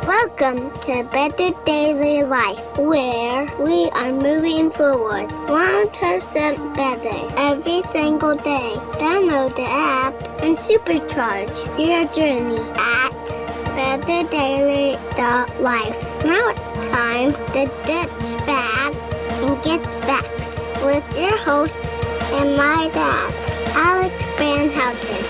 Welcome to Better Daily Life, where we are moving forward 1% better every single day. Download the app and supercharge your journey at betterdaily.life. Now it's time to ditch facts and get facts with your host and my dad, Alex Van Houten.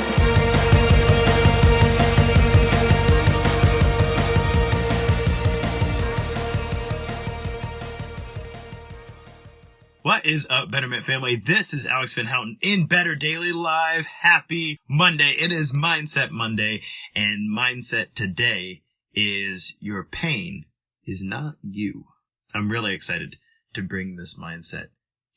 What is up, Betterment family? This is Alex Van Houten in Better Daily Live. Happy Monday. It is Mindset Monday, and mindset today is your pain is not you. I'm really excited to bring this mindset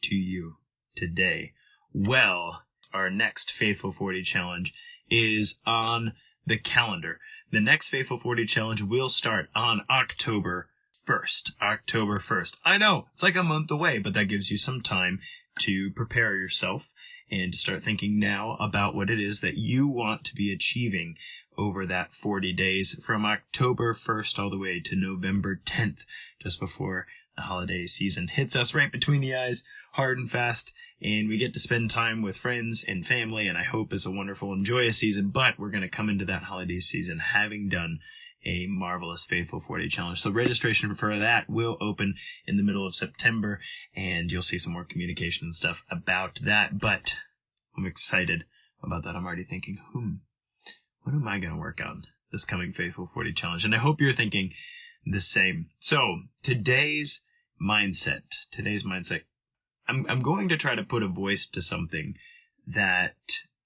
to you today. Well, our next Faithful 40 challenge is on the calendar. The next Faithful 40 challenge will start on October 1st. I know, it's like a month away, but that gives you some time to prepare yourself and to start thinking now about what it is that you want to be achieving over that 40 days from October 1st all the way to November 10th, just before the holiday season hits us right between the eyes, hard and fast, and we get to spend time with friends and family, and I hope it's a wonderful and joyous season, but we're going to come into that holiday season having done a marvelous Faithful 40 challenge. So registration for that will open in the middle of September, and you'll see some more communication and stuff about that. But I'm excited about that. I'm already thinking, what am I going to work on this coming Faithful 40 challenge? And I hope you're thinking the same. So today's mindset, I'm going to try to put a voice to something that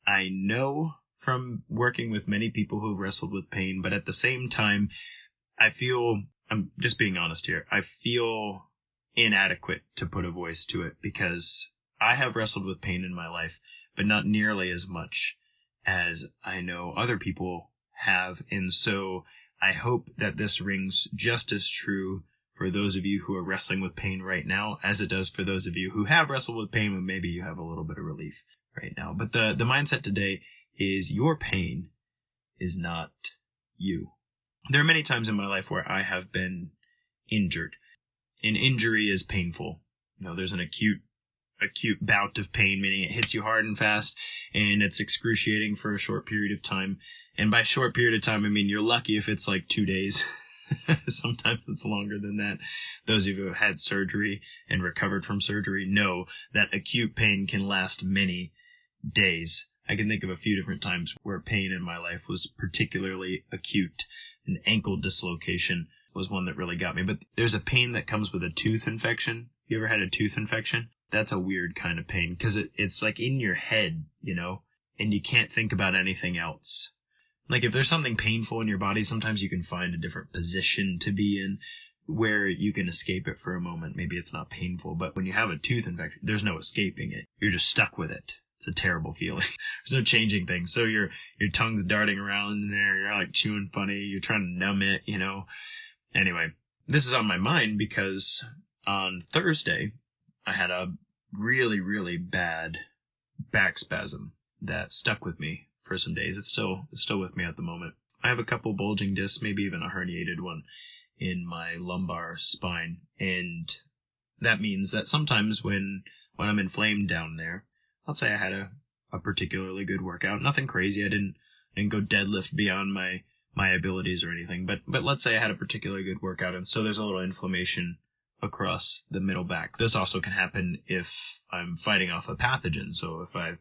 I know from working with many people who've wrestled with pain, but at the same time, I'm just being honest here, I feel inadequate to put a voice to it because I have wrestled with pain in my life, but not nearly as much as I know other people have. And so I hope that this rings just as true for those of you who are wrestling with pain right now as it does for those of you who have wrestled with pain and maybe you have a little bit of relief right now. But the mindset today is your pain is not you. There are many times in my life where I have been injured. An injury is painful. You know, there's an acute bout of pain, meaning it hits you hard and fast, and it's excruciating for a short period of time. And by short period of time, I mean you're lucky if it's like 2 days. Sometimes it's longer than that. Those of you who have had surgery and recovered from surgery know that acute pain can last many days. I can think of a few different times where pain in my life was particularly acute. An ankle dislocation was one that really got me. But there's a pain that comes with a tooth infection. You ever had a tooth infection? That's a weird kind of pain because it's like in your head, you know, and you can't think about anything else. Like if there's something painful in your body, sometimes you can find a different position to be in where you can escape it for a moment. Maybe it's not painful, but when you have a tooth infection, there's no escaping it. You're just stuck with it. It's a terrible feeling. There's no changing things. So your tongue's darting around in there. You're like chewing funny. You're trying to numb it, you know. Anyway, this is on my mind because on Thursday, I had a really, really bad back spasm that stuck with me for some days. It's still with me at the moment. I have a couple bulging discs, maybe even a herniated one in my lumbar spine. And that means that sometimes when I'm inflamed down there, let's say I had a particularly good workout, nothing crazy. I didn't go deadlift beyond my abilities or anything, but let's say I had a particularly good workout, and so there's a little inflammation across the middle back. This also can happen if I'm fighting off a pathogen. So if I've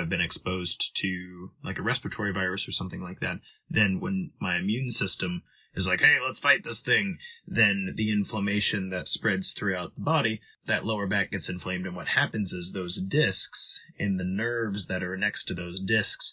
been exposed to like a respiratory virus or something like that, then when my immune system is like, hey, let's fight this thing, then the inflammation that spreads throughout the body, that lower back gets inflamed, and what happens is those discs and the nerves that are next to those discs,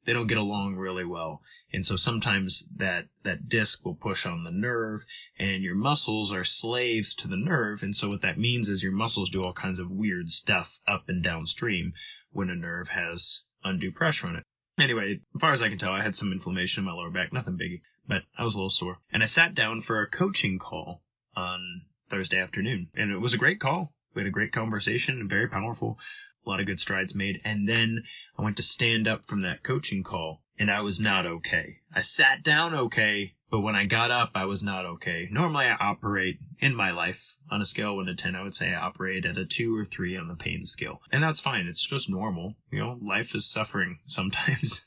they don't get along really well. And so sometimes that disc will push on the nerve, and your muscles are slaves to the nerve, and so what that means is your muscles do all kinds of weird stuff up and downstream when a nerve has undue pressure on it. Anyway, as far as I can tell, I had some inflammation in my lower back, nothing big, but I was a little sore. And I sat down for a coaching call on Thursday afternoon, and it was a great call. We had a great conversation, very powerful, a lot of good strides made. And then I went to stand up from that coaching call, and I was not okay. I sat down okay, but when I got up, I was not okay. Normally, I operate in my life on a scale of 1 to 10. I would say I operate at a 2 or 3 on the pain scale. And that's fine. It's just normal. Life is suffering sometimes.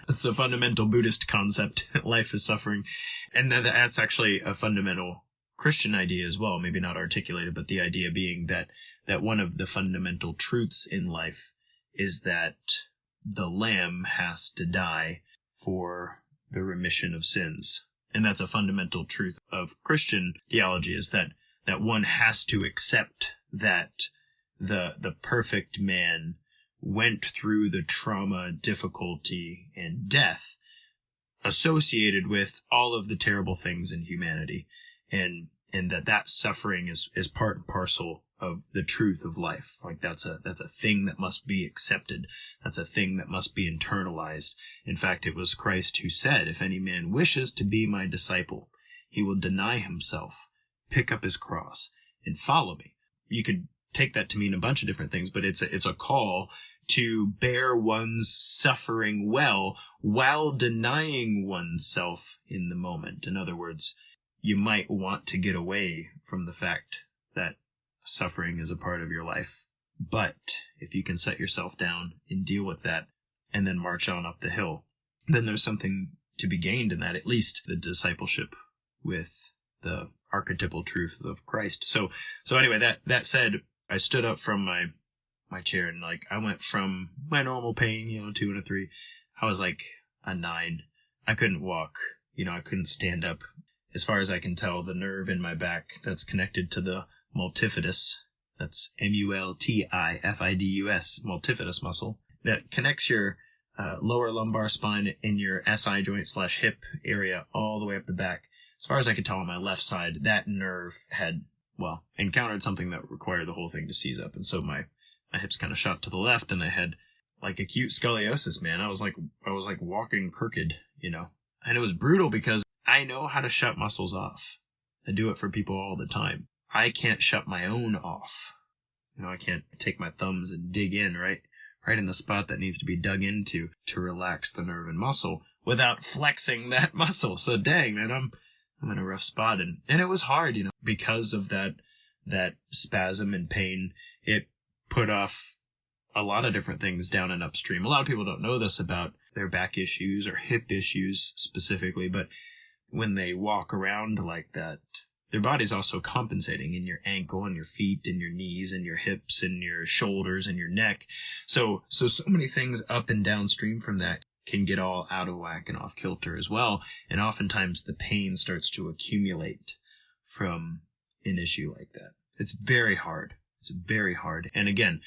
That's the fundamental Buddhist concept. Life is suffering. And that's actually a fundamental Christian idea as well. Maybe not articulated, but the idea being that one of the fundamental truths in life is that the lamb has to die for the remission of sins. And that's a fundamental truth of Christian theology, is that one has to accept that the perfect man went through the trauma, difficulty, and death associated with all of the terrible things in humanity, and that suffering is part and parcel of the truth of life. Like that's a thing that must be accepted. That's a thing that must be internalized. In fact, it was Christ who said, "If any man wishes to be my disciple, he will deny himself, pick up his cross, and follow me." You could take that to mean a bunch of different things, but it's a call to bear one's suffering well while denying oneself in the moment. In other words, you might want to get away from the fact that suffering is a part of your life. But if you can set yourself down and deal with that and then march on up the hill, then there's something to be gained in that, at least the discipleship with the archetypal truth of Christ. So anyway, that said, I stood up from my chair, and I went from my normal pain, 2 and a 3. I was like a 9. I couldn't walk. I couldn't stand up. As far as I can tell, the nerve in my back that's connected to the multifidus, that's multifidus, multifidus muscle, that connects your lower lumbar spine and your SI joint / hip area all the way up the back. As far as I could tell on my left side, that nerve had, encountered something that required the whole thing to seize up. And so my hips kind of shot to the left, and I had acute scoliosis, man. I was like walking crooked, and it was brutal because I know how to shut muscles off. I do it for people all the time. I can't shut my own off. I can't take my thumbs and dig in right in the spot that needs to be dug into to relax the nerve and muscle without flexing that muscle. So dang, man, I'm in a rough spot, and it was hard, because of that spasm and pain. It put off a lot of different things down and upstream. A lot of people don't know this about their back issues or hip issues specifically, but when they walk around like that, their body's also compensating in your ankle and your feet and your knees and your hips and your shoulders and your neck. So many things up and downstream from that can get all out of whack and off kilter as well. And oftentimes the pain starts to accumulate from an issue like that. It's very hard. It's very hard. And again,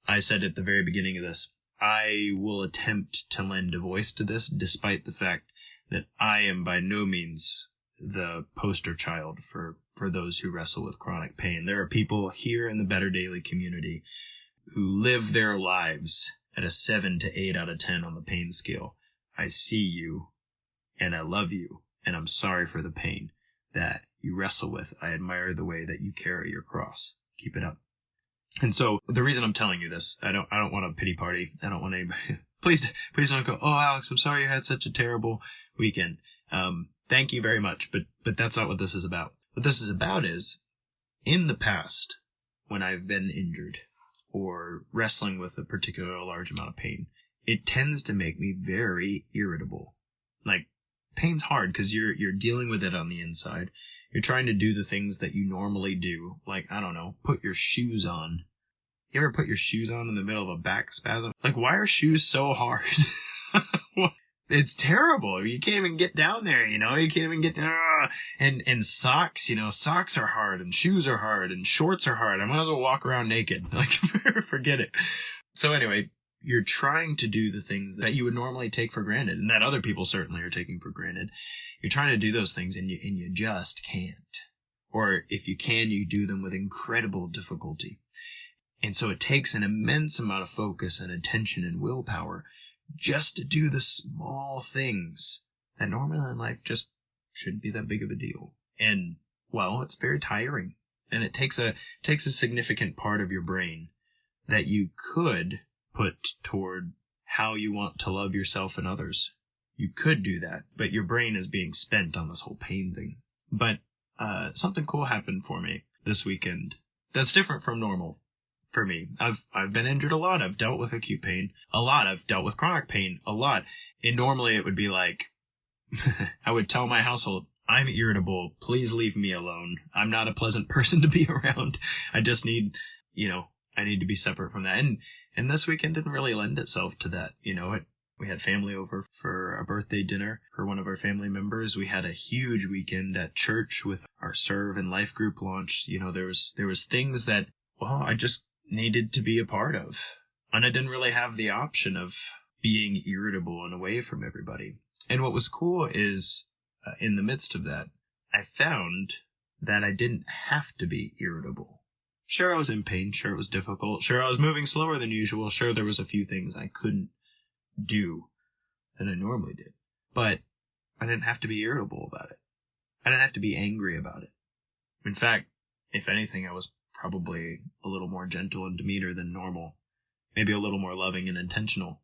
I said at the very beginning of this, I will attempt to lend a voice to this, despite the fact that I am by no means the poster child for those who wrestle with chronic pain. There are people here in the Better Daily community who live their lives at a 7 to 8 out of 10 on the pain scale. I see you, and I love you, and I'm sorry for the pain that you wrestle with. I admire the way that you carry your cross. Keep it up. And so the reason I'm telling you this, I don't want a pity party. I don't want anybody. Please don't go, "Oh, Alex, I'm sorry you had such a terrible weekend." Thank you very much, but that's not what this is about. What this is about is, in the past, when I've been injured or wrestling with a particular large amount of pain, it tends to make me very irritable. Pain's hard because you're dealing with it on the inside. You're trying to do the things that you normally do, I don't know, put your shoes on. You ever put your shoes on in the middle of a back spasm? Why are shoes so hard? It's terrible. You can't even get down there, you can't even get down. And socks, socks are hard, and shoes are hard, and shorts are hard. I might as well walk around naked. Forget it. So anyway, you're trying to do the things that you would normally take for granted, and that other people certainly are taking for granted. You're trying to do those things, and you just can't. Or if you can, you do them with incredible difficulty. And so it takes an immense amount of focus and attention and willpower just to do the small things that normally in life just shouldn't be that big of a deal. And, it's very tiring. And it takes a significant part of your brain that you could put toward how you want to love yourself and others. you could do that, but your brain is being spent on this whole pain thing. But something cool happened for me this weekend that's different from normal for me. I've been injured a lot. I've dealt with acute pain a lot. I've dealt with chronic pain a lot. And normally it would be like, I would tell my household, I'm irritable. Please leave me alone. I'm not a pleasant person to be around. I just need, I need to be separate from that. And this weekend didn't really lend itself to that. We had family over for a birthday dinner for one of our family members. We had a huge weekend at church with our Serve and Life group launch. There was things that, I just needed to be a part of. And I didn't really have the option of being irritable and away from everybody. And what was cool is, in the midst of that, I found that I didn't have to be irritable. Sure, I was in pain. Sure, it was difficult. Sure, I was moving slower than usual. Sure, there was a few things I couldn't do than I normally did. But I didn't have to be irritable about it. I didn't have to be angry about it. In fact, if anything, I was probably a little more gentle in demeanor than normal. Maybe a little more loving and intentional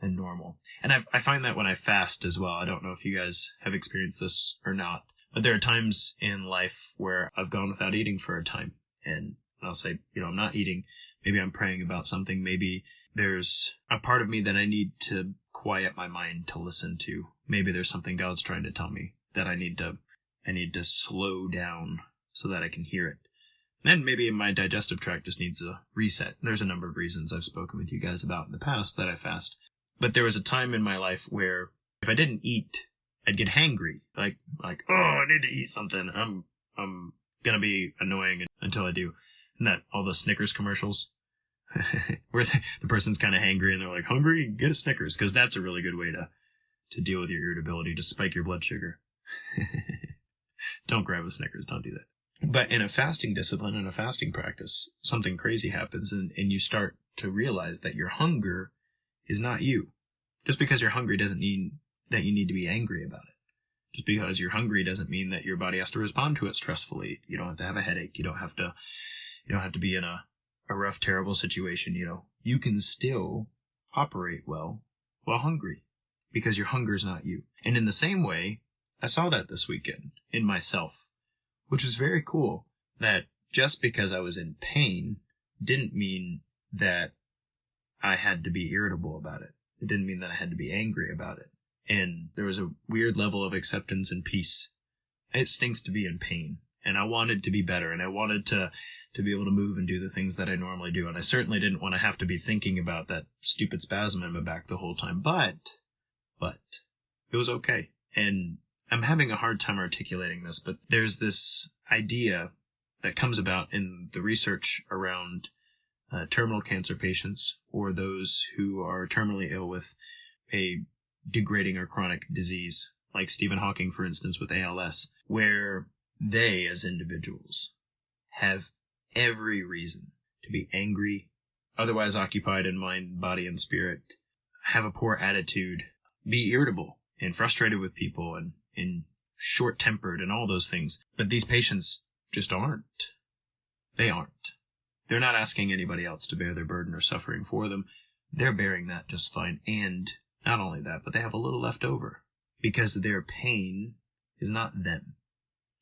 than normal. And I find that when I fast as well. I don't know if you guys have experienced this or not, but there are times in life where I've gone without eating for a time. And I'll say, I'm not eating. Maybe I'm praying about something. Maybe there's a part of me that I need to quiet my mind to listen to. Maybe there's something God's trying to tell me that I need to slow down so that I can hear it. Then maybe my digestive tract just needs a reset. There's a number of reasons I've spoken with you guys about in the past that I fast. But there was a time in my life where if I didn't eat, I'd get hangry. Like, I need to eat something. I'm gonna be annoying until I do. And that all the Snickers commercials where the person's kind of hangry and they're like, hungry? Get a Snickers, because that's a really good way to deal with your irritability, to spike your blood sugar. Don't grab a Snickers. Don't do that. But in a fasting discipline, in a fasting practice, something crazy happens and you start to realize that your hunger is not you. Just because you're hungry doesn't mean that you need to be angry about it. Just because you're hungry doesn't mean that your body has to respond to it stressfully. You don't have to have a headache. You don't have to be in a rough, terrible situation. You can still operate well while hungry because your hunger is not you. And in the same way, I saw that this weekend in myself, which was very cool, that just because I was in pain didn't mean that I had to be irritable about it. It didn't mean that I had to be angry about it. And there was a weird level of acceptance and peace. It stinks to be in pain. And I wanted to be better. And I wanted to be able to move and do the things that I normally do. And I certainly didn't want to have to be thinking about that stupid spasm in my back the whole time. But it was okay. And I'm having a hard time articulating this, but there's this idea that comes about in the research around terminal cancer patients or those who are terminally ill with a degrading or chronic disease, like Stephen Hawking, for instance, with ALS, where they, as individuals, have every reason to be angry, otherwise occupied in mind, body, and spirit, have a poor attitude, be irritable and frustrated with people and short-tempered and all those things. But these patients just aren't. They aren't. They're not asking anybody else to bear their burden or suffering for them. They're bearing that just fine. And not only that, but they have a little left over because their pain is not them.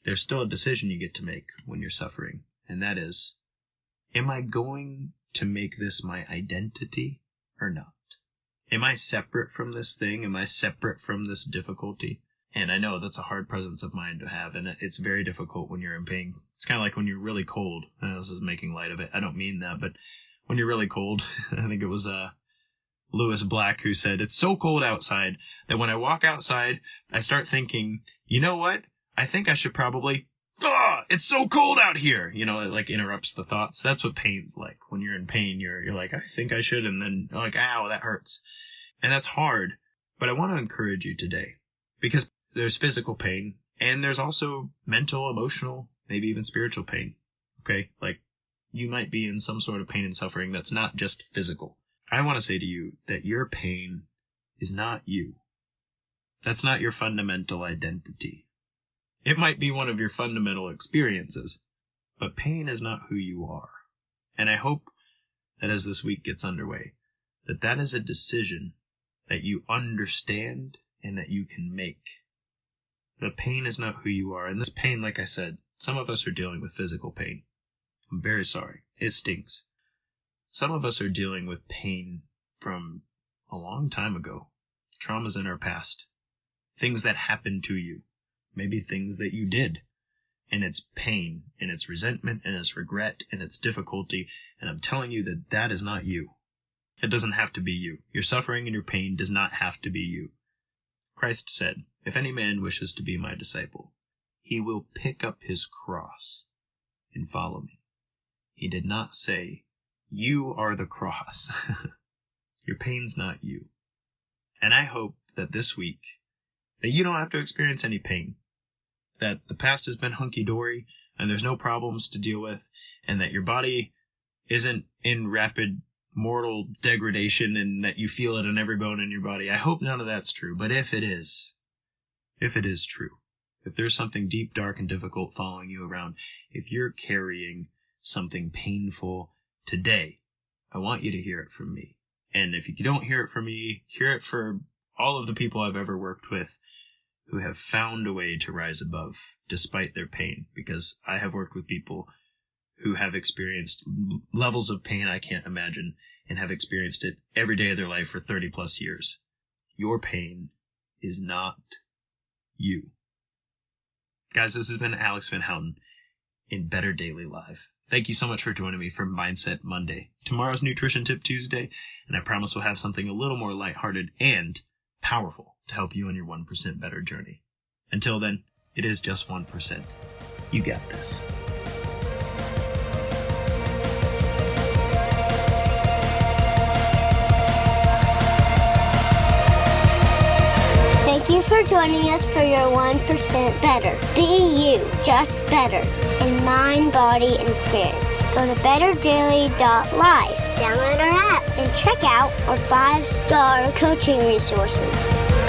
There's still a decision you get to make when you're suffering. And that is, am I going to make this my identity or not? Am I separate from this thing? Am I separate from this difficulty? And I know that's a hard presence of mind to have, and it's very difficult when you're in pain. It's kind of like when you're really cold. This is making light of it. I don't mean that, but when you're really cold, I think it was Lewis Black who said, it's so cold outside that when I walk outside, I start thinking, you know what? I think I should probably, it's so cold out here. It like interrupts the thoughts. That's what pain's like. When you're in pain, you're like, I think I should. And then you're like, ow, that hurts. And that's hard. But I want to encourage you today because there's physical pain and there's also mental, emotional, maybe even spiritual pain. Okay. Like you might be in some sort of pain and suffering that's not just physical. I want to say to you that your pain is not you. That's not your fundamental identity. It might be one of your fundamental experiences, but pain is not who you are. And I hope that as this week gets underway, that is a decision that you understand and that you can make. The pain is not who you are. And this pain, like I said, some of us are dealing with physical pain. I'm very sorry. It stings. Some of us are dealing with pain from a long time ago. Traumas in our past. Things that happened to you. Maybe things that you did. And it's pain, and it's resentment, and it's regret, and it's difficulty. And I'm telling you that that is not you. It doesn't have to be you. Your suffering and your pain does not have to be you. Christ said, "If any man wishes to be my disciple, he will pick up his cross and follow me." He did not say, "You are the cross." Your pain's not you. And I hope that this week, that you don't have to experience any pain. That the past has been hunky-dory, and there's no problems to deal with, and that your body isn't in rapid mortal degradation, and that you feel it in every bone in your body. I hope none of that's true, but if it is true, if there's something deep, dark, and difficult following you around, if you're carrying something painful today, I want you to hear it from me. And if you don't hear it from me, hear it for all of the people I've ever worked with who have found a way to rise above despite their pain, because I have worked with people who have experienced levels of pain I can't imagine and have experienced it every day of their life for 30 plus years. Your pain is not you. Guys, this has been Alex Van Houten in Better Daily Live. Thank you so much for joining me for Mindset Monday. Tomorrow's Nutrition Tip Tuesday, and I promise we'll have something a little more lighthearted and powerful to help you on your 1% better journey. Until then, it is just 1%. You got this. Thank you for joining us for your 1% better. Be you, just better, in mind, body, and spirit. Go to betterdaily.life, download our app, and check out our 5-star coaching resources.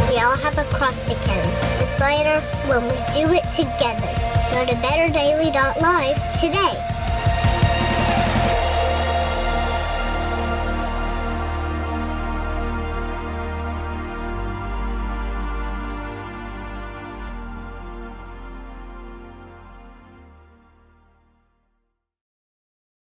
We all have a cross to carry. It's lighter when we do it together. Go to betterdaily.life today.